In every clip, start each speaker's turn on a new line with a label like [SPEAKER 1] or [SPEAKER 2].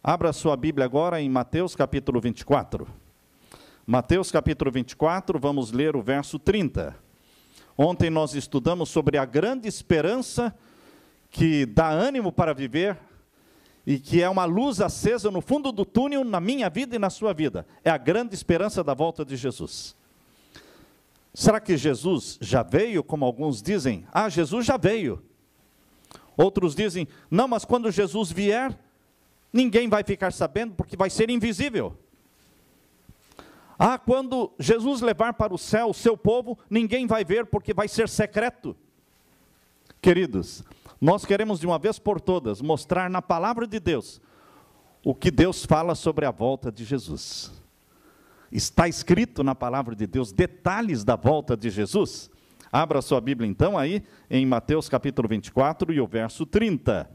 [SPEAKER 1] Abra sua Bíblia agora em Mateus capítulo 24. Mateus capítulo 24, vamos ler o verso 30. Ontem nós estudamos sobre a grande esperança que dá ânimo para viver e que é uma luz acesa no fundo do túnel na minha vida e na sua vida. É a grande esperança da volta de Jesus. Será que Jesus já veio, como alguns dizem? Ah, Jesus já veio. Outros dizem, não, mas quando Jesus vier, ninguém vai ficar sabendo porque vai ser invisível. Ah, quando Jesus levar para o céu o seu povo, ninguém vai ver porque vai ser secreto. Queridos, nós queremos de uma vez por todas mostrar na palavra de Deus o que Deus fala sobre a volta de Jesus. Está escrito na palavra de Deus detalhes da volta de Jesus. Abra sua Bíblia então aí em Mateus capítulo 24 e o verso 30.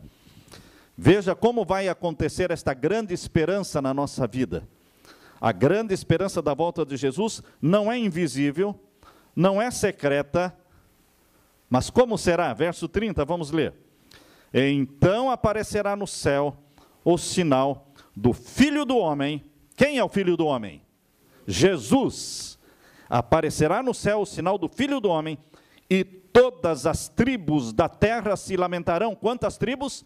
[SPEAKER 1] Veja como vai acontecer esta grande esperança na nossa vida. A grande esperança da volta de Jesus não é invisível, não é secreta, mas como será? Verso 30, vamos ler. Então aparecerá no céu o sinal do Filho do Homem. Quem é o Filho do Homem? Jesus. Aparecerá no céu o sinal do Filho do Homem, e todas as tribos da terra se lamentarão. Quantas tribos?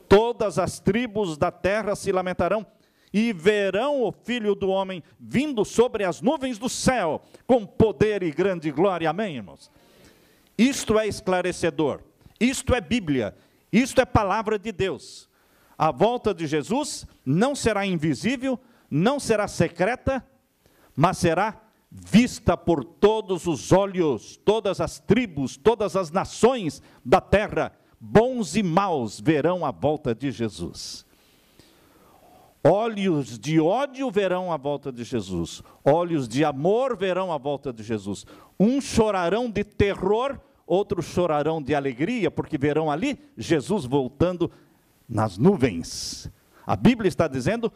[SPEAKER 1] Todas as tribos da terra se lamentarão, e verão o Filho do Homem vindo sobre as nuvens do céu, com poder e grande glória. Amém, irmãos? Isto é esclarecedor, isto é Bíblia, isto é palavra de Deus. A volta de Jesus não será invisível, não será secreta, mas será vista por todos os olhos, todas as tribos, todas as nações da terra, bons e maus, verão a volta de Jesus. Olhos de ódio verão a volta de Jesus, olhos de amor verão a volta de Jesus. Uns chorarão de terror, outros chorarão de alegria, porque verão ali Jesus voltando nas nuvens. A Bíblia está dizendo,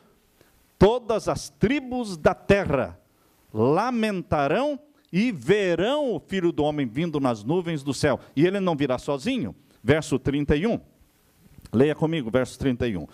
[SPEAKER 1] todas as tribos da terra lamentarão e verão o Filho do Homem vindo nas nuvens do céu. E ele não virá sozinho. Verso 31. Leia comigo, verso 31.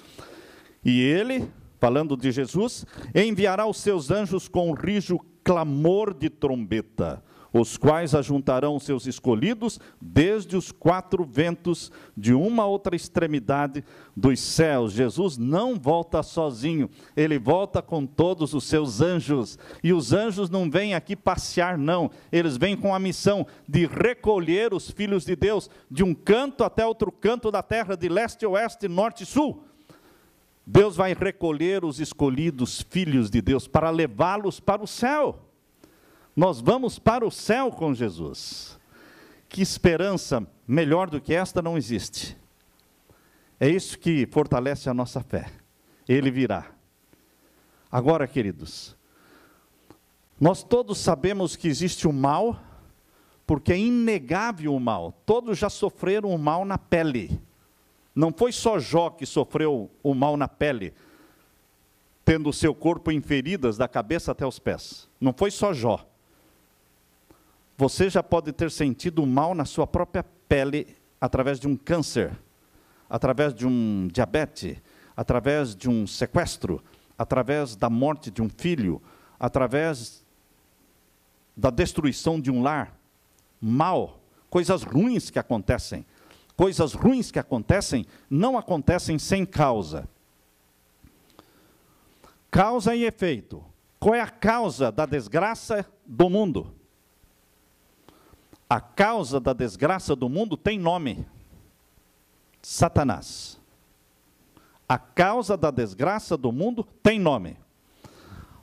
[SPEAKER 1] E ele, falando de Jesus, enviará os seus anjos com rijo clamor de trombeta, os quais ajuntarão os seus escolhidos desde os quatro ventos de uma a outra extremidade dos céus. Jesus não volta sozinho, ele volta com todos os seus anjos. E os anjos não vêm aqui passear, não. Eles vêm com a missão de recolher os filhos de Deus de um canto até outro canto da terra, de leste a oeste, norte e sul. Deus vai recolher os escolhidos filhos de Deus para levá-los para o céu. Nós vamos para o céu com Jesus. Que esperança melhor do que esta não existe. É isso que fortalece a nossa fé. Ele virá. Agora, queridos, nós todos sabemos que existe o mal, porque é inegável o mal. Todos já sofreram o mal na pele. Não foi só Jó que sofreu o mal na pele, tendo o seu corpo em feridas da cabeça até os pés. Não foi só Jó. Você já pode ter sentido o mal na sua própria pele através de um câncer, através de um diabetes, através de um sequestro, através da morte de um filho, através da destruição de um lar. Mal, coisas ruins que acontecem. Coisas ruins que acontecem não acontecem sem causa. Causa e efeito. Qual é a causa da desgraça do mundo? A causa da desgraça do mundo tem nome: Satanás. A causa da desgraça do mundo tem nome.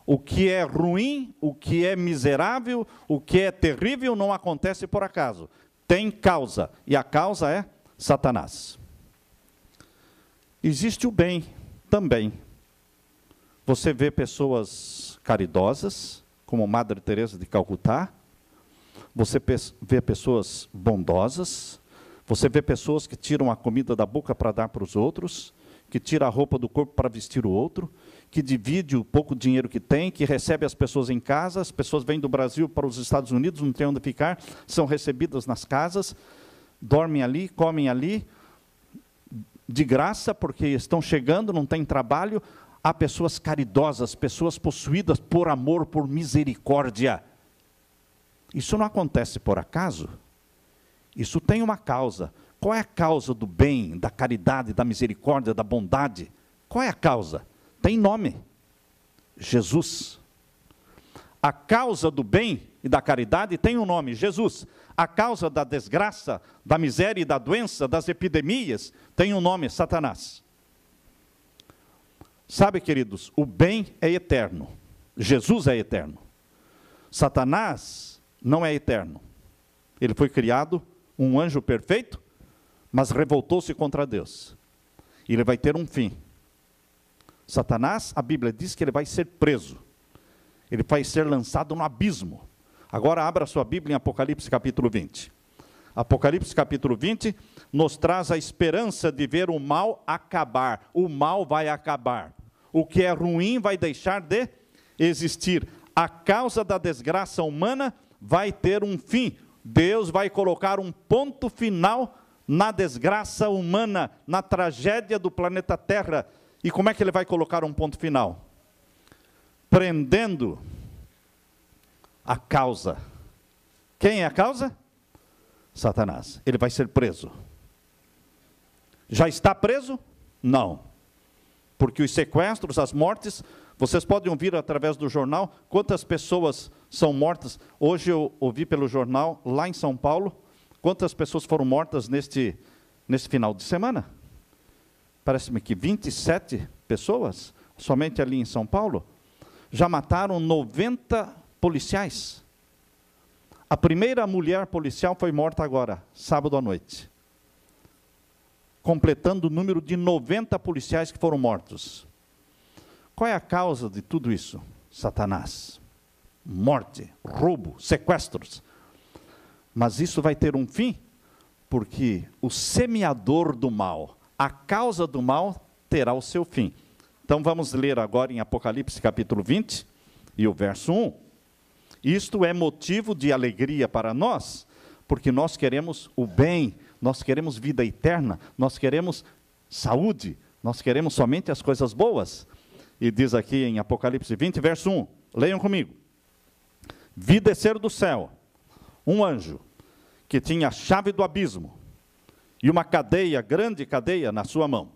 [SPEAKER 1] O que é ruim, o que é miserável, o que é terrível não acontece por acaso. Tem causa, e a causa é Satanás. Existe o bem também. Você vê pessoas caridosas, como Madre Teresa de Calcutá. Você vê pessoas bondosas. Você vê pessoas que tiram a comida da boca para dar para os outros, que tira a roupa do corpo para vestir o outro, que divide o pouco dinheiro que tem, que recebe as pessoas em casa. As pessoas vêm do Brasil para os Estados Unidos, não tem onde ficar, são recebidas nas casas, dormem ali, comem ali, de graça, porque estão chegando, não tem trabalho. Há pessoas caridosas, pessoas possuídas por amor, por misericórdia. Isso não acontece por acaso. Isso tem uma causa. Qual é a causa do bem, da caridade, da misericórdia, da bondade? Qual é a causa? Tem nome: Jesus. A causa do bem e da caridade tem um nome: Jesus. A causa da desgraça, da miséria e da doença, das epidemias, tem um nome: Satanás. Sabe, queridos, o bem é eterno. Jesus é eterno. Satanás não é eterno. Ele foi criado um anjo perfeito, mas revoltou-se contra Deus. E ele vai ter um fim. Satanás, a Bíblia diz que ele vai ser preso. Ele vai ser lançado no abismo. Agora abra sua Bíblia em Apocalipse capítulo 20. Apocalipse capítulo 20 nos traz a esperança de ver o mal acabar. O mal vai acabar. O que é ruim vai deixar de existir. A causa da desgraça humana vai ter um fim. Deus vai colocar um ponto final na desgraça humana, na tragédia do planeta Terra. E como é que ele vai colocar um ponto final? Prendendo a causa. Quem é a causa? Satanás. Ele vai ser preso. Já está preso? Não. Porque os sequestros, as mortes, vocês podem ouvir através do jornal quantas pessoas são mortas. Hoje eu ouvi pelo jornal, lá em São Paulo, quantas pessoas foram mortas neste final de semana. Parece-me que 27 pessoas, somente ali em São Paulo. Já mataram 90 policiais. A primeira mulher policial foi morta agora, sábado à noite. Completando o número de 90 policiais que foram mortos. Qual é a causa de tudo isso? Satanás. Morte, roubo, sequestros. Mas isso vai ter um fim, porque o semeador do mal, a causa do mal, terá o seu fim. Então vamos ler agora em Apocalipse capítulo 20 e o verso 1. Isto é motivo de alegria para nós, porque nós queremos o bem, nós queremos vida eterna, nós queremos saúde, nós queremos somente as coisas boas. E diz aqui em Apocalipse 20, verso 1, leiam comigo. Vi descer do céu um anjo, que tinha a chave do abismo, e uma cadeia, grande cadeia, na sua mão.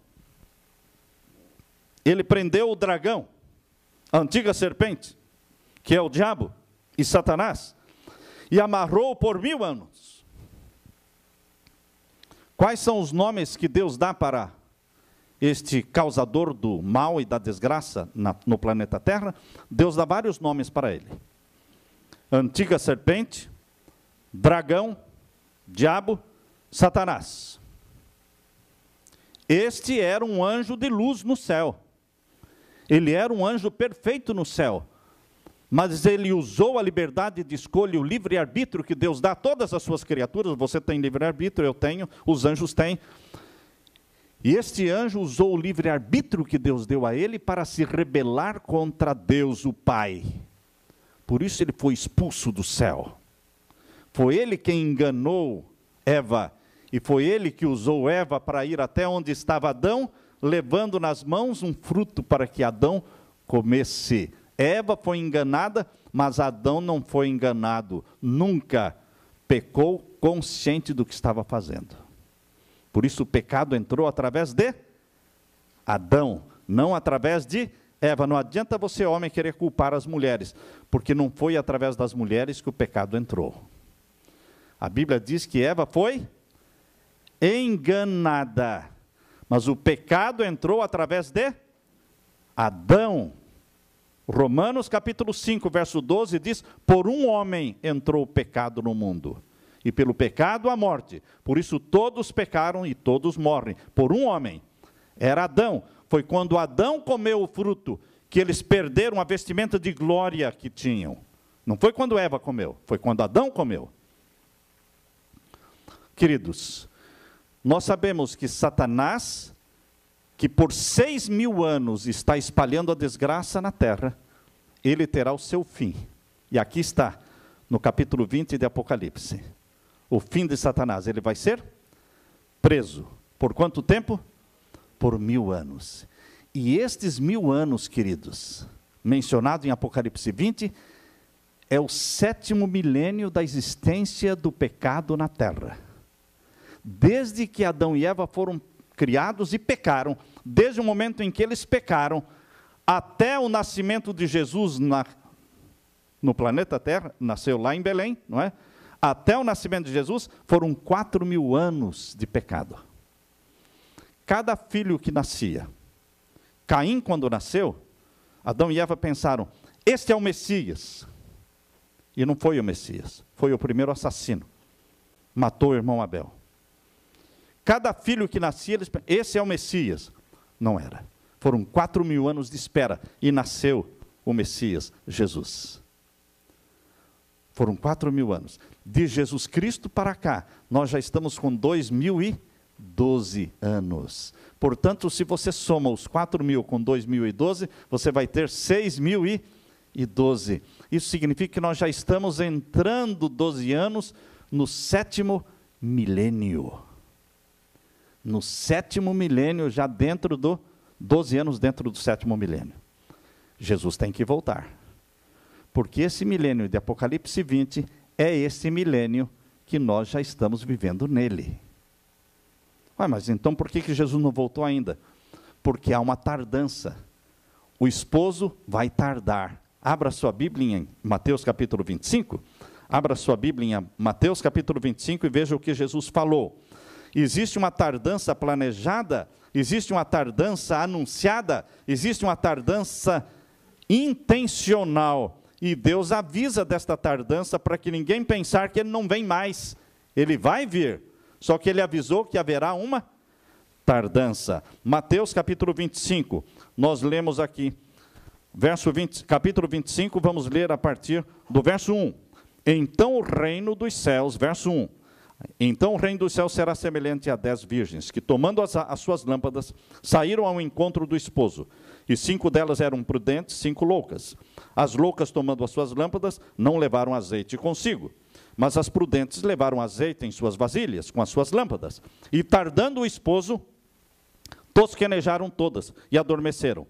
[SPEAKER 1] Ele prendeu o dragão, a antiga serpente, que é o diabo e Satanás, e amarrou-o por 1000 anos. Quais são os nomes que Deus dá para este causador do mal e da desgraça no planeta Terra? Deus dá vários nomes para ele. Antiga serpente, dragão, diabo, Satanás. Este era um anjo de luz no céu. Ele era um anjo perfeito no céu. Mas ele usou a liberdade de escolha, o livre-arbítrio que Deus dá a todas as suas criaturas. Você tem livre-arbítrio, eu tenho, os anjos têm. E este anjo usou o livre-arbítrio que Deus deu a ele para se rebelar contra Deus, o Pai. Por isso ele foi expulso do céu. Foi ele quem enganou Eva. E foi ele que usou Eva para ir até onde estava Adão, levando nas mãos um fruto para que Adão comesse. Eva foi enganada, mas Adão não foi enganado. Nunca pecou consciente do que estava fazendo. Por isso o pecado entrou através de Adão, não através de Eva. Não adianta você, homem, querer culpar as mulheres, porque não foi através das mulheres que o pecado entrou. A Bíblia diz que Eva foi enganada, mas o pecado entrou através de Adão. Romanos capítulo 5, verso 12 diz, por um homem entrou o pecado no mundo, e pelo pecado a morte, por isso todos pecaram e todos morrem, por um homem, era Adão. Foi quando Adão comeu o fruto, que eles perderam a vestimenta de glória que tinham. Não foi quando Eva comeu, foi quando Adão comeu. Queridos, nós sabemos que Satanás, que por 6.000 anos está espalhando a desgraça na terra, ele terá o seu fim. E aqui está, no capítulo 20 de Apocalipse. O fim de Satanás, ele vai ser preso. Por quanto tempo? por 1000 anos. E estes 1000 anos, queridos, mencionado em Apocalipse 20, é o 7º milênio da existência do pecado na terra. Desde que Adão e Eva foram criados e pecaram, desde o momento em que eles pecaram, até o nascimento de Jesus no planeta Terra, nasceu lá em Belém, não é? Até o nascimento de Jesus, foram 4000 anos de pecado. Cada filho que nascia, Caim quando nasceu, Adão e Eva pensaram, este é o Messias. E não foi o Messias, foi o primeiro assassino. Matou o irmão Abel. Cada filho que nascia, eles pensaram, esse é o Messias. Não era. Foram 4000 anos de espera e nasceu o Messias, Jesus. Foram 4000 anos. De Jesus Cristo para cá, nós já estamos com 2012 anos. Portanto, se você soma os 4000 com 2012, você vai ter 6012. Isso significa que nós já estamos entrando 12 anos no 7º milênio. No 7º milênio, já dentro 12 anos dentro do 7º milênio. Jesus tem que voltar. Porque esse milênio de Apocalipse 20 é esse milênio que nós já estamos vivendo nele. Mas então por que Jesus não voltou ainda? Porque há uma tardança. O esposo vai tardar. Abra sua Bíblia em Mateus capítulo 25. Abra sua Bíblia em Mateus capítulo 25 e veja o que Jesus falou. Existe uma tardança planejada, existe uma tardança anunciada, existe uma tardança intencional. E Deus avisa desta tardança para que ninguém pensar que ele não vem mais. Ele vai vir, só que ele avisou que haverá uma tardança. Mateus capítulo 25, nós lemos aqui, capítulo 25, vamos ler a partir do verso 1. Então o reino dos céus, verso 1. Então o reino dos céus será semelhante a 10 virgens, que tomando as suas lâmpadas, saíram ao encontro do esposo. E 5 delas eram prudentes, 5 loucas. As loucas, tomando as suas lâmpadas, não levaram azeite consigo. Mas as prudentes levaram azeite em suas vasilhas, com as suas lâmpadas. E tardando o esposo, tosquenejaram todas e adormeceram.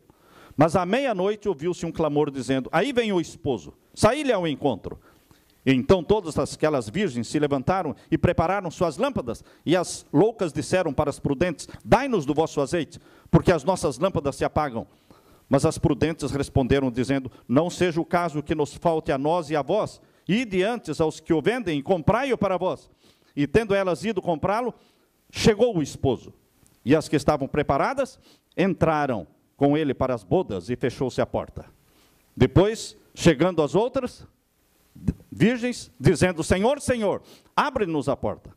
[SPEAKER 1] Mas à meia-noite ouviu-se um clamor dizendo, aí vem o esposo, saí-lhe ao encontro. E então todas aquelas virgens se levantaram e prepararam suas lâmpadas, e as loucas disseram para as prudentes, dai-nos do vosso azeite, porque as nossas lâmpadas se apagam. Mas as prudentes responderam dizendo, não seja o caso que nos falte a nós e a vós, ide antes aos que o vendem e comprai-o para vós. E tendo elas ido comprá-lo, chegou o esposo. E as que estavam preparadas, entraram com ele para as bodas e fechou-se a porta. Depois, chegando as outras virgens, dizendo, Senhor, Senhor, abre-nos a porta.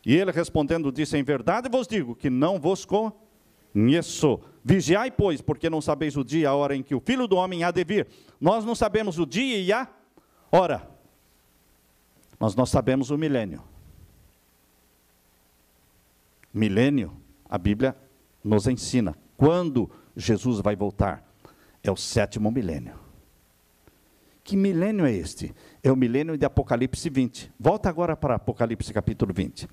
[SPEAKER 1] E ele respondendo disse, em verdade vos digo que não vos conheço. Vigiai, pois, porque não sabeis o dia e a hora em que o Filho do Homem há de vir. Nós não sabemos o dia e a hora, mas nós sabemos o milênio. Milênio, a Bíblia nos ensina. Quando Jesus vai voltar? É o 7º milênio. Que milênio é este? É o milênio de Apocalipse 20. Volta agora para Apocalipse capítulo 20.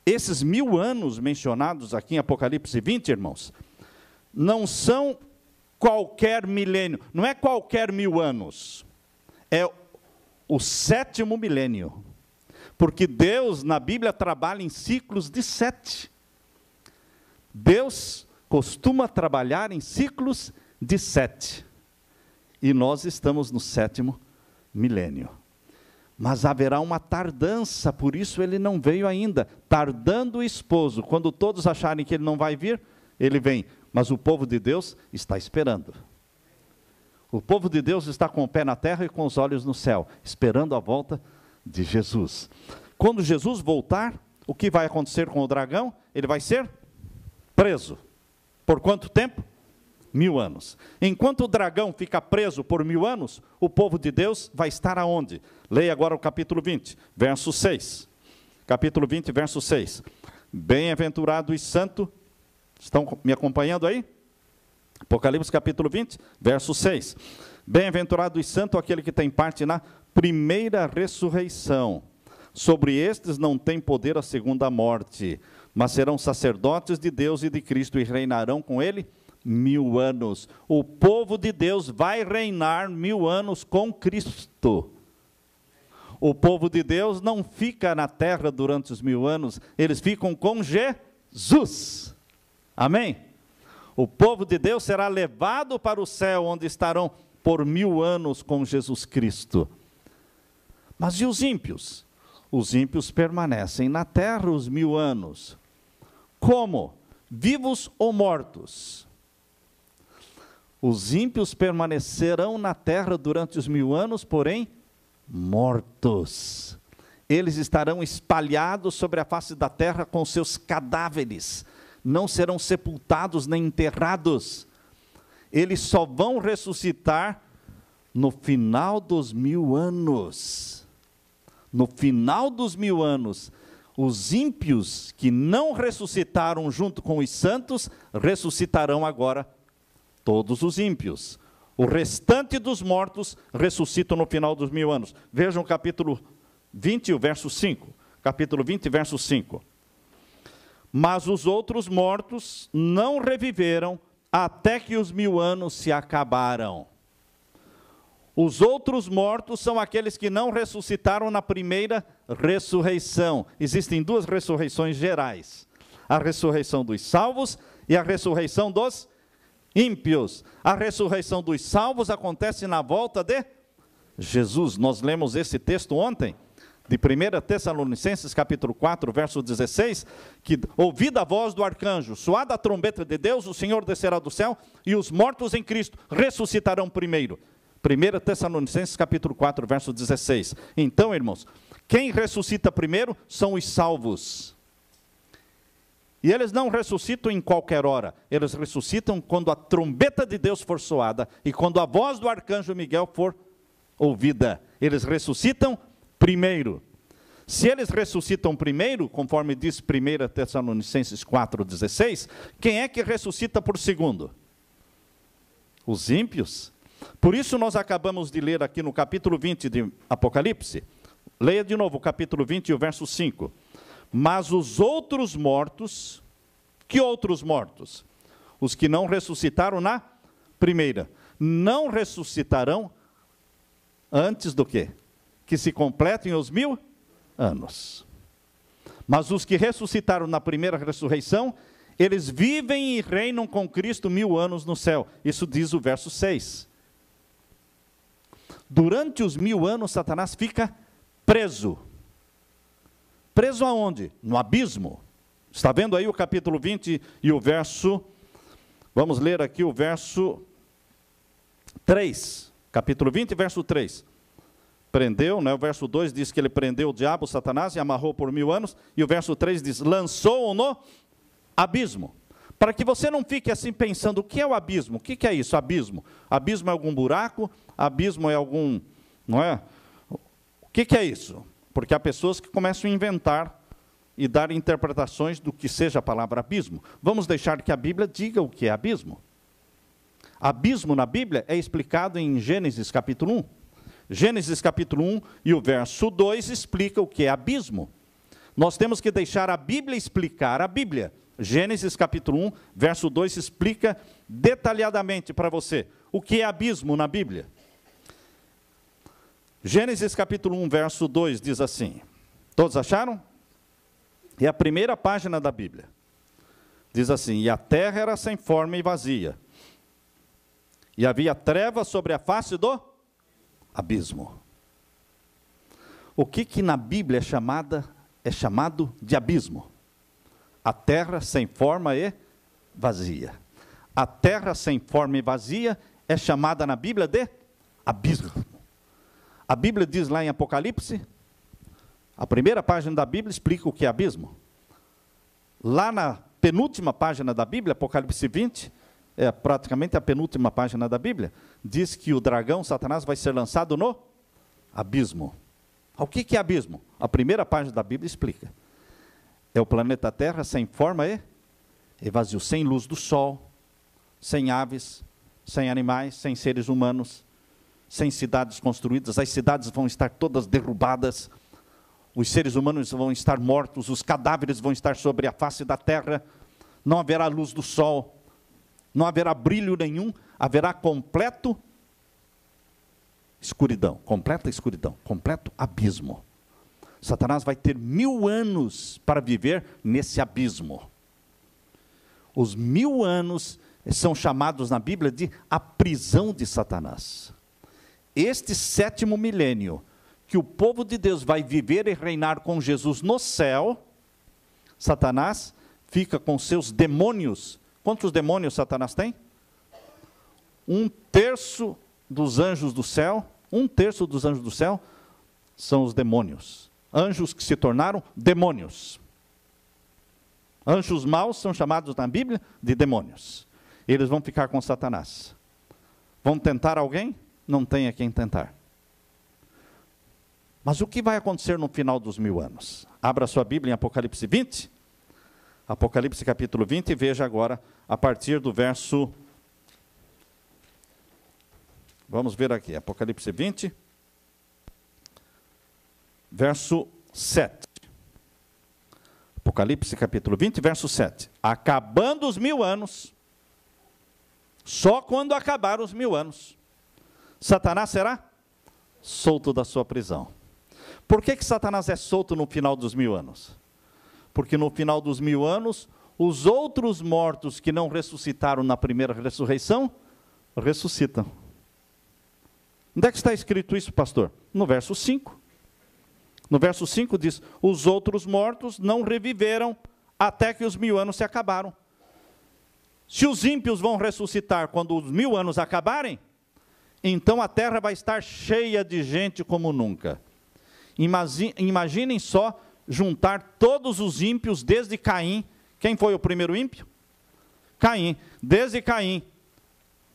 [SPEAKER 1] Esses 1000 anos mencionados aqui em Apocalipse 20, irmãos, não são qualquer milênio, não é qualquer 1000 anos, é o 7º milênio, porque Deus na Bíblia trabalha em ciclos de 7. Deus costuma trabalhar em ciclos de 7. E nós estamos no 7º milênio. Mas haverá uma tardança, por isso ele não veio ainda. Tardando o esposo, quando todos acharem que ele não vai vir, ele vem. Mas o povo de Deus está esperando. O povo de Deus está com o pé na terra e com os olhos no céu, esperando a volta de Jesus. Quando Jesus voltar, o que vai acontecer com o dragão? Ele vai ser preso. Por quanto tempo? 1000 anos. Enquanto o dragão fica preso por 1000 anos, o povo de Deus vai estar aonde? Leia agora o capítulo 20, verso 6. Capítulo 20, verso 6. Bem-aventurado e santo, estão me acompanhando aí? Apocalipse capítulo 20, verso 6. Bem-aventurado e santo aquele que tem parte na primeira ressurreição. Sobre estes não tem poder a segunda morte, mas serão sacerdotes de Deus e de Cristo e reinarão com ele 1000 anos. O povo de Deus vai reinar 1000 anos com Cristo. O povo de Deus não fica na terra durante os 1000 anos, eles ficam com Jesus. Amém? O povo de Deus será levado para o céu, onde estarão por 1000 anos com Jesus Cristo. Mas e os ímpios? Os ímpios permanecem na terra os 1000 anos. Como? Vivos ou mortos? Os ímpios permanecerão na terra durante os 1000 anos, porém, mortos. Eles estarão espalhados sobre a face da terra com seus cadáveres. Não serão sepultados nem enterrados. Eles só vão ressuscitar no final dos 1000 anos. No final dos 1000 anos, os ímpios que não ressuscitaram junto com os santos, ressuscitarão agora todos os ímpios. O restante dos mortos ressuscitam no final dos 1000 anos. Vejam o capítulo 20, o verso 5. Capítulo 20, verso 5. Mas os outros mortos não reviveram até que os 1000 anos se acabaram. Os outros mortos são aqueles que não ressuscitaram na primeira ressurreição. Existem duas ressurreições gerais: a ressurreição dos salvos e a ressurreição dos ímpios. A ressurreição dos salvos acontece na volta de Jesus. Nós lemos esse texto ontem, de 1 Tessalonicenses, capítulo 4, verso 16, que ouvida a voz do arcanjo, soada a trombeta de Deus, o Senhor descerá do céu, e os mortos em Cristo ressuscitarão primeiro. 1 Tessalonicenses, capítulo 4, verso 16. Então, irmãos, quem ressuscita primeiro são os salvos. E eles não ressuscitam em qualquer hora, eles ressuscitam quando a trombeta de Deus for soada, e quando a voz do arcanjo Miguel for ouvida. Eles ressuscitam primeiro. Se eles ressuscitam primeiro, conforme diz 1 Tessalonicenses 4,16, quem é que ressuscita por segundo? Os ímpios. Por isso nós acabamos de ler aqui no capítulo 20 de Apocalipse. Leia de novo o capítulo 20 e o verso 5. Mas os outros mortos, que outros mortos? Os que não ressuscitaram na primeira, não ressuscitarão antes do quê? Que se completem os 1000 anos. Mas os que ressuscitaram na primeira ressurreição, eles vivem e reinam com Cristo 1000 anos no céu. Isso diz o verso 6. Durante os 1000 anos, Satanás fica preso. Preso aonde? No abismo. Está vendo aí o capítulo 20 e o verso, vamos ler aqui o verso 3. Capítulo 20, verso 3. Prendeu, né? O verso 2 diz que ele prendeu o diabo, Satanás, e amarrou por 1000 anos. E o verso 3 diz, lançou-o no abismo. Para que você não fique assim pensando, o que é o abismo? O que é isso, abismo? Abismo é algum buraco? Abismo é algum, não é? O que é isso? Porque há pessoas que começam a inventar e dar interpretações do que seja a palavra abismo. Vamos deixar que a Bíblia diga o que é abismo. Abismo na Bíblia é explicado em Gênesis capítulo 1. Gênesis capítulo 1 e o verso 2 explica o que é abismo. Nós temos que deixar a Bíblia explicar a Bíblia. Gênesis capítulo 1, verso 2 explica detalhadamente para você o que é abismo na Bíblia. Gênesis capítulo 1, verso 2 diz assim, todos acharam? É a primeira página da Bíblia. Diz assim, e a terra era sem forma e vazia, e havia trevas sobre a face do abismo. O que na Bíblia é chamado de abismo? A terra sem forma e vazia. A terra sem forma e vazia é chamada na Bíblia de abismo. A Bíblia diz lá em Apocalipse, a primeira página da Bíblia explica o que é abismo. Lá na penúltima página da Bíblia, Apocalipse 20, é praticamente a penúltima página da Bíblia, diz que o dragão, Satanás, vai ser lançado no abismo. O que é abismo? A primeira página da Bíblia explica. É o planeta Terra sem forma e vazio, sem luz do sol, sem aves, sem animais, sem seres humanos, sem cidades construídas. As cidades vão estar todas derrubadas. os seres humanos vão estar mortos, os cadáveres vão estar sobre a face da terra, não haverá luz do sol, não haverá brilho nenhum, haverá completa escuridão, completo abismo. Satanás vai ter 1000 anos para viver nesse abismo. Os 1000 anos são chamados na Bíblia de a prisão de Satanás. Este 7º milênio, que o povo de Deus vai viver e reinar com Jesus no céu, Satanás fica com seus demônios. Quantos demônios Satanás tem? 1/3 dos anjos do céu, 1/3 dos anjos do céu são os demônios. Anjos que se tornaram demônios. Anjos maus são chamados na Bíblia de demônios. Eles vão ficar com Satanás. Vão tentar alguém? Não tem a quem tentar. Mas o que vai acontecer no final dos 1000 anos? Abra sua Bíblia em Apocalipse 20. Apocalipse capítulo 20, e veja agora, a partir do verso... Vamos ver aqui, Apocalipse 20, verso 7. Apocalipse capítulo 20, verso 7. Acabando os 1000 anos, só quando acabar os 1000 anos, Satanás será solto da sua prisão. Por que Satanás é solto no final dos 1000 anos? Porque no final dos 1000 anos, os outros mortos que não ressuscitaram na primeira ressurreição, ressuscitam. Onde é que está escrito isso, pastor? No verso 5. No verso 5 diz, os outros mortos não reviveram até que os 1000 anos se acabaram. Se os ímpios vão ressuscitar quando os 1000 anos acabarem, então a terra vai estar cheia de gente como nunca. Imaginem só juntar todos os ímpios desde Caim. Quem foi o primeiro ímpio? Caim. Desde Caim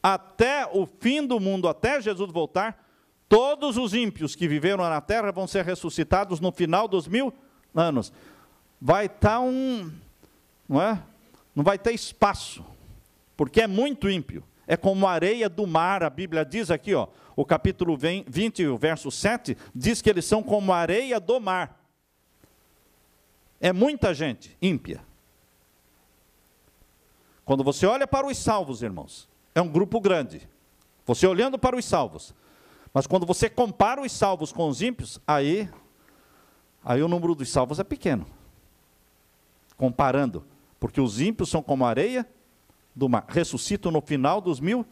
[SPEAKER 1] até o fim do mundo, até Jesus voltar, todos os ímpios que viveram na terra vão ser ressuscitados no final dos 1000 anos. Vai estar não vai ter espaço, porque é muito ímpio. É como a areia do mar, a Bíblia diz aqui, ó, o capítulo 20, o verso 7, diz que eles são como a areia do mar. É muita gente ímpia. Quando você olha para os salvos, irmãos, é um grupo grande. Você olhando para os salvos. Mas quando você compara os salvos com os ímpios, aí o número dos salvos é pequeno. Comparando. Porque os ímpios são como a areia do mar. Ressuscitam no final dos 1000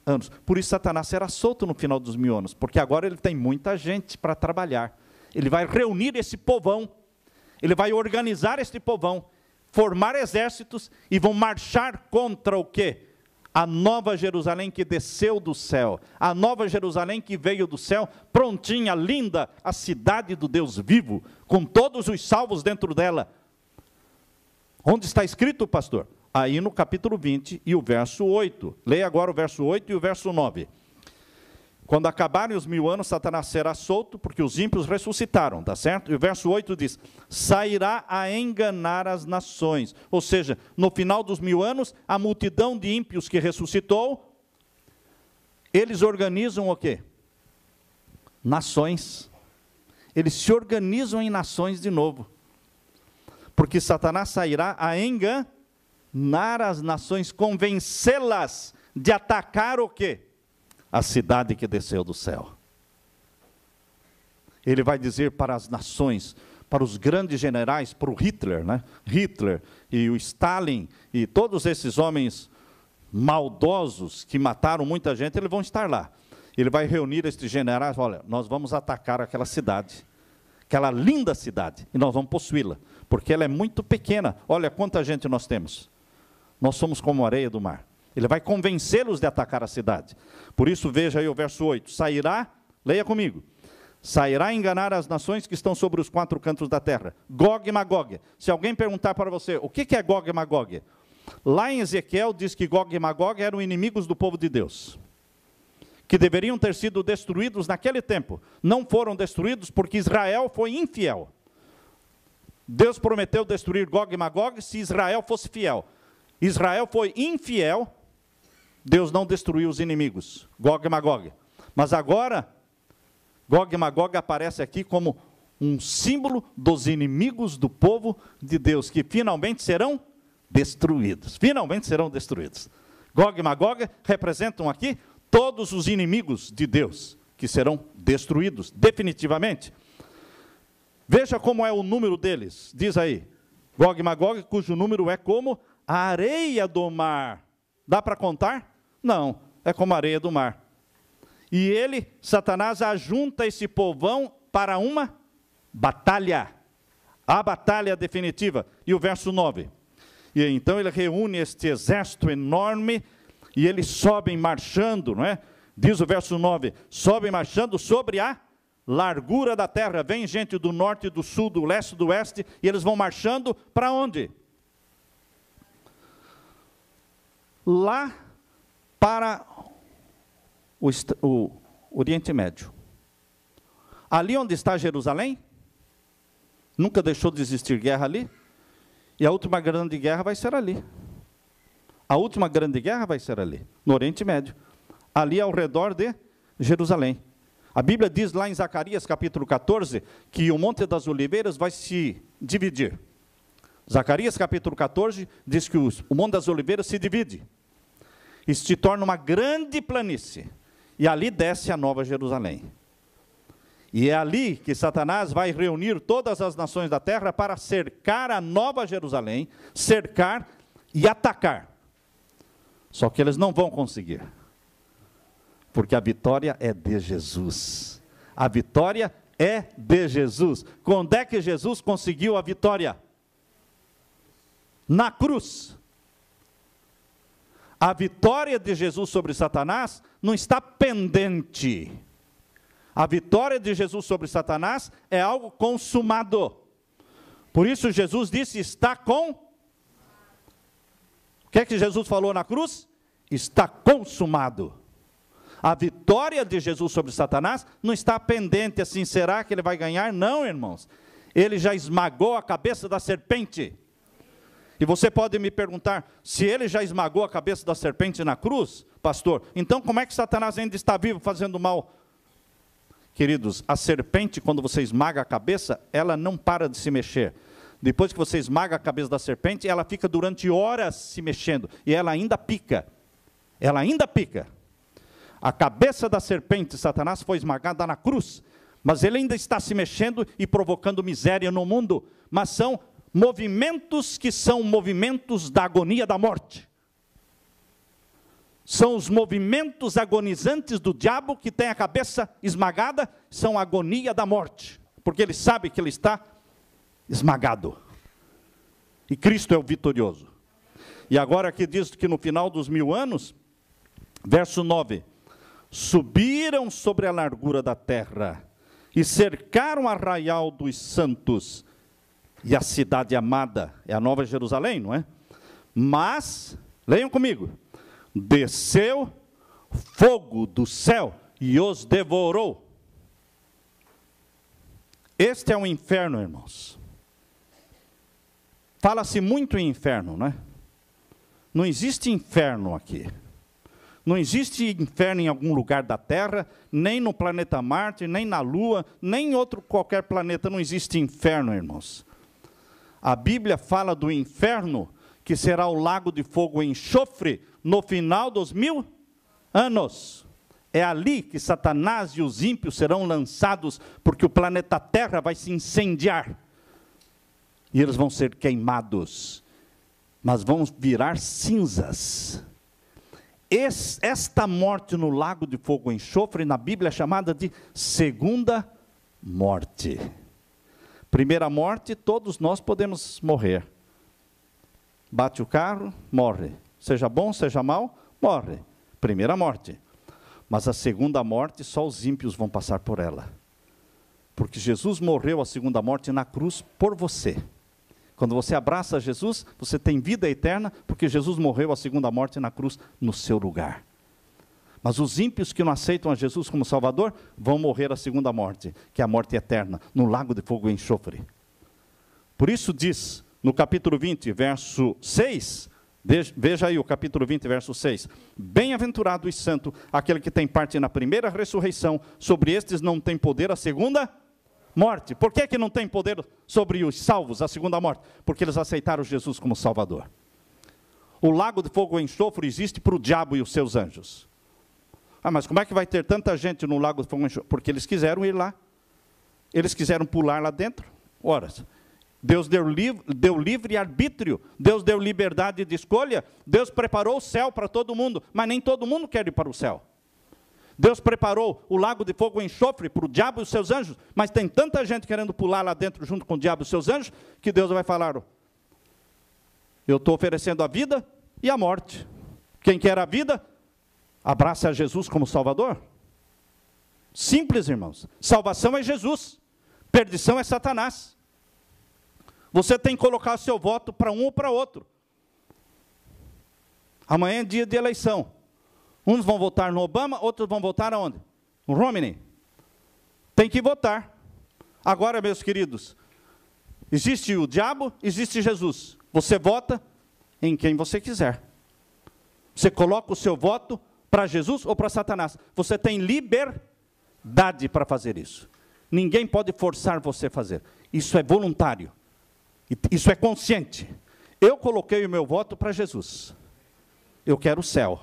[SPEAKER 1] anos. Por isso Satanás será solto no final dos 1000 anos. Porque agora ele tem muita gente para trabalhar. Ele vai reunir esse povão. Ele vai organizar este povão. Formar exércitos e vão marchar contra o quê? A nova Jerusalém que desceu do céu, a nova Jerusalém que veio do céu, prontinha, linda, a cidade do Deus vivo, com todos os salvos dentro dela. Onde está escrito, pastor? Aí no capítulo 20 e o verso 8. Leia agora o verso 8 e o verso 9. Quando acabarem os 1000 anos, Satanás será solto, porque os ímpios ressuscitaram, tá certo? E o verso 8 diz, sairá a enganar as nações. Ou seja, no final dos 1000 anos, a multidão de ímpios que ressuscitou, eles organizam o quê? Nações. Eles se organizam em nações de novo. Porque Satanás sairá a enganar as nações, convencê-las de atacar o quê? A cidade que desceu do céu. Ele vai dizer para as nações, para os grandes generais, para o Hitler, né? Hitler e o Stalin e todos esses homens maldosos que mataram muita gente, eles vão estar lá. Ele vai reunir estes generais, olha, nós vamos atacar aquela cidade, aquela linda cidade, e nós vamos possuí-la, porque ela é muito pequena. Olha quanta gente nós temos. Nós somos como a areia do mar. Ele vai convencê-los de atacar a cidade. Por isso, veja aí o verso 8. Sairá, leia comigo. Sairá a enganar as nações que estão sobre os 4 cantos da terra. Gog e Magog. Se alguém perguntar para você, o que é Gog e Magog? Lá em Ezequiel diz que Gog e Magog eram inimigos do povo de Deus. Que deveriam ter sido destruídos naquele tempo. Não foram destruídos porque Israel foi infiel. Deus prometeu destruir Gog e Magog se Israel fosse fiel. Israel foi infiel. Deus não destruiu os inimigos, Gog e Magog. Mas agora, Gog e Magog aparece aqui como um símbolo dos inimigos do povo de Deus, que finalmente serão destruídos. Finalmente serão destruídos. Gog e Magog representam aqui todos os inimigos de Deus, que serão destruídos definitivamente. Veja como é o número deles, diz aí, Gog e Magog, cujo número é como a areia do mar. Dá para contar? Não, é como a areia do mar. E ele, Satanás, ajunta esse povão para uma batalha, a batalha definitiva. E o verso 9, e então ele reúne este exército enorme, e eles sobem marchando, não é? Diz o verso 9, sobem marchando sobre a largura da terra. Vem gente do norte, do sul, do leste, do oeste, e eles vão marchando para onde? Lá para o Oriente Médio. Ali onde está Jerusalém, nunca deixou de existir guerra ali, e a última grande guerra vai ser ali. A última grande guerra vai ser ali, no Oriente Médio, ali ao redor de Jerusalém. A Bíblia diz lá em Zacarias capítulo 14, que o Monte das Oliveiras vai se dividir. Zacarias capítulo 14 diz que o Monte das Oliveiras se divide, e se torna uma grande planície, e ali desce a Nova Jerusalém. E é ali que Satanás vai reunir todas as nações da terra para cercar a Nova Jerusalém, cercar e atacar. Só que eles não vão conseguir, porque a vitória é de Jesus. A vitória é de Jesus. Quando é que Jesus conseguiu a vitória? Na cruz. A vitória de Jesus sobre Satanás não está pendente. A vitória de Jesus sobre Satanás é algo consumado. Por isso Jesus disse, está com... O que é que Jesus falou na cruz? Está consumado. A vitória de Jesus sobre Satanás não está pendente assim, será que ele vai ganhar? Não, irmãos. Ele já esmagou a cabeça da serpente. E você pode me perguntar, se ele já esmagou a cabeça da serpente na cruz, pastor, então como é que Satanás ainda está vivo fazendo mal? Queridos, a serpente, quando você esmaga a cabeça, ela não para de se mexer. Depois que você esmaga a cabeça da serpente, ela fica durante horas se mexendo, e ela ainda pica. Ela ainda pica. A cabeça da serpente, Satanás, foi esmagada na cruz, mas ele ainda está se mexendo e provocando miséria no mundo. Mas são movimentos que são movimentos da agonia da morte. São os movimentos agonizantes do diabo que tem a cabeça esmagada, são a agonia da morte, porque ele sabe que ele está esmagado. E Cristo é o vitorioso. E agora aqui diz que no final dos 1000 anos, verso 9, subiram sobre a largura da terra e cercaram o arraial dos santos e a cidade amada, é a Nova Jerusalém, não é? Mas, leiam comigo, desceu fogo do céu e os devorou. Este é um inferno, irmãos. Fala-se muito em inferno, não é? Não existe inferno aqui. Não existe inferno em algum lugar da Terra, nem no planeta Marte, nem na Lua, nem em outro qualquer planeta. Não existe inferno, irmãos. A Bíblia fala do inferno, que será o lago de fogo e enxofre, no final dos 1000 anos. É ali que Satanás e os ímpios serão lançados, porque o planeta Terra vai se incendiar. E eles vão ser queimados, mas vão virar cinzas. Esta morte no lago de fogo e enxofre, na Bíblia é chamada de segunda morte. Primeira morte, todos nós podemos morrer. Bate o carro, morre. Seja bom, seja mal, morre. Primeira morte. Mas a segunda morte, só os ímpios vão passar por ela. Porque Jesus morreu a segunda morte na cruz por você. Quando você abraça Jesus, você tem vida eterna, porque Jesus morreu a segunda morte na cruz no seu lugar. Mas os ímpios que não aceitam a Jesus como Salvador, vão morrer a segunda morte, que é a morte eterna, no lago de fogo e enxofre. Por isso diz, no capítulo 20, verso 6, veja aí o capítulo 20, verso 6, bem-aventurado e santo, aquele que tem parte na primeira ressurreição, sobre estes não tem poder a segunda morte. Por que que não tem poder sobre os salvos, a segunda morte? Porque eles aceitaram Jesus como Salvador. O lago de fogo e enxofre existe para o diabo e os seus anjos. Ah, mas como é que vai ter tanta gente no lago de fogo e enxofre? Porque eles quiseram ir lá. Eles quiseram pular lá dentro. Ora, Deus deu livre arbítrio, Deus deu liberdade de escolha, Deus preparou o céu para todo mundo, mas nem todo mundo quer ir para o céu. Deus preparou o lago de fogo e enxofre para o diabo e os seus anjos, mas tem tanta gente querendo pular lá dentro junto com o diabo e os seus anjos, que Deus vai falar, eu estou oferecendo a vida e a morte. Quem quer a vida, abraça a Jesus como Salvador. Simples, irmãos. Salvação é Jesus, perdição é Satanás. Você tem que colocar o seu voto para um ou para outro. Amanhã é dia de eleição. Uns vão votar no Obama, outros vão votar aonde? No Romney. Tem que votar. Agora, meus queridos, existe o diabo, existe Jesus. Você vota em quem você quiser. Você coloca o seu voto para Jesus ou para Satanás. Você tem liberdade para fazer isso. Ninguém pode forçar você a fazer. Isso é voluntário. Isso é consciente. Eu coloquei o meu voto para Jesus. Eu quero o céu.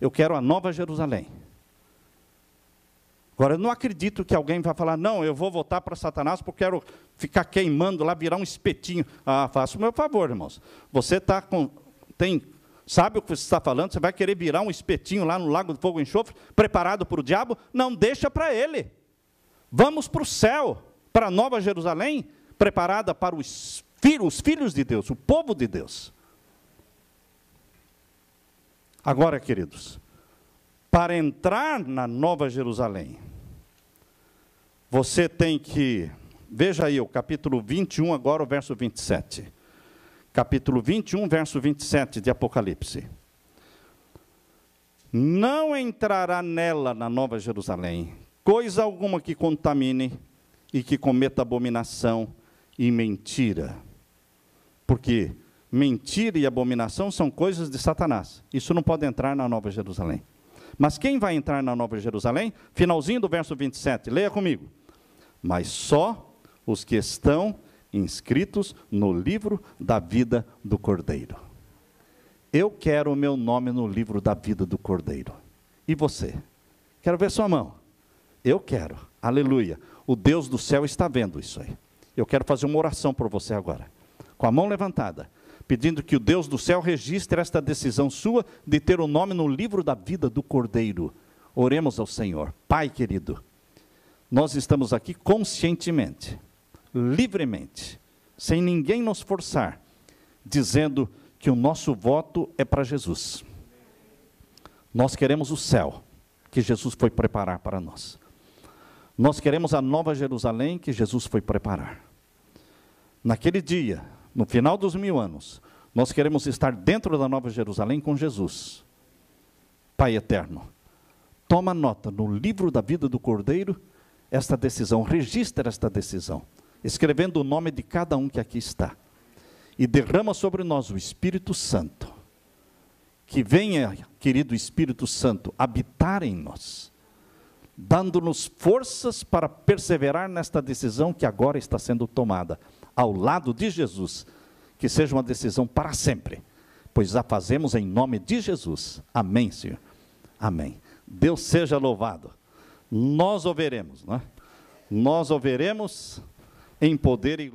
[SPEAKER 1] Eu quero a Nova Jerusalém. Agora, eu não acredito que alguém vai falar, não, eu vou votar para Satanás porque quero ficar queimando lá, virar um espetinho. Ah, faça o meu favor, irmãos. Você sabe o que você está falando? Você vai querer virar um espetinho lá no lago de fogo e enxofre, preparado para o diabo? Não, deixa para ele. Vamos para o céu, para a Nova Jerusalém, preparada para os filhos de Deus, o povo de Deus. Agora, queridos, para entrar na Nova Jerusalém, você tem que, veja aí o capítulo 21, agora o verso 27. Capítulo 21, verso 27 de Apocalipse. Não entrará nela, na Nova Jerusalém, coisa alguma que contamine e que cometa abominação e mentira. Porque mentira e abominação são coisas de Satanás. Isso não pode entrar na Nova Jerusalém. Mas quem vai entrar na Nova Jerusalém? Finalzinho do verso 27, leia comigo. Mas só os que estão inscritos no livro da vida do Cordeiro. Eu quero o meu nome no livro da vida do Cordeiro. E você? Quero ver sua mão. Eu quero. Aleluia. O Deus do céu está vendo isso aí. Eu quero fazer uma oração por você agora. Com a mão levantada. Pedindo que o Deus do céu registre esta decisão sua de ter o nome no livro da vida do Cordeiro. Oremos ao Senhor. Pai querido, nós estamos aqui conscientemente, livremente, sem ninguém nos forçar, dizendo que o nosso voto é para Jesus. Nós queremos o céu, que Jesus foi preparar para nós. Nós queremos a Nova Jerusalém, que Jesus foi preparar. Naquele dia, no final dos 1000 anos, nós queremos estar dentro da Nova Jerusalém com Jesus. Pai eterno, toma nota no livro da vida do Cordeiro, esta decisão, registra esta decisão, escrevendo o nome de cada um que aqui está. E derrama sobre nós o Espírito Santo. Que venha, querido Espírito Santo, habitar em nós, dando-nos forças para perseverar nesta decisão que agora está sendo tomada, ao lado de Jesus, que seja uma decisão para sempre, pois a fazemos em nome de Jesus. Amém, Senhor. Amém. Deus seja louvado. Nós o veremos, né? Nós o veremos em poder e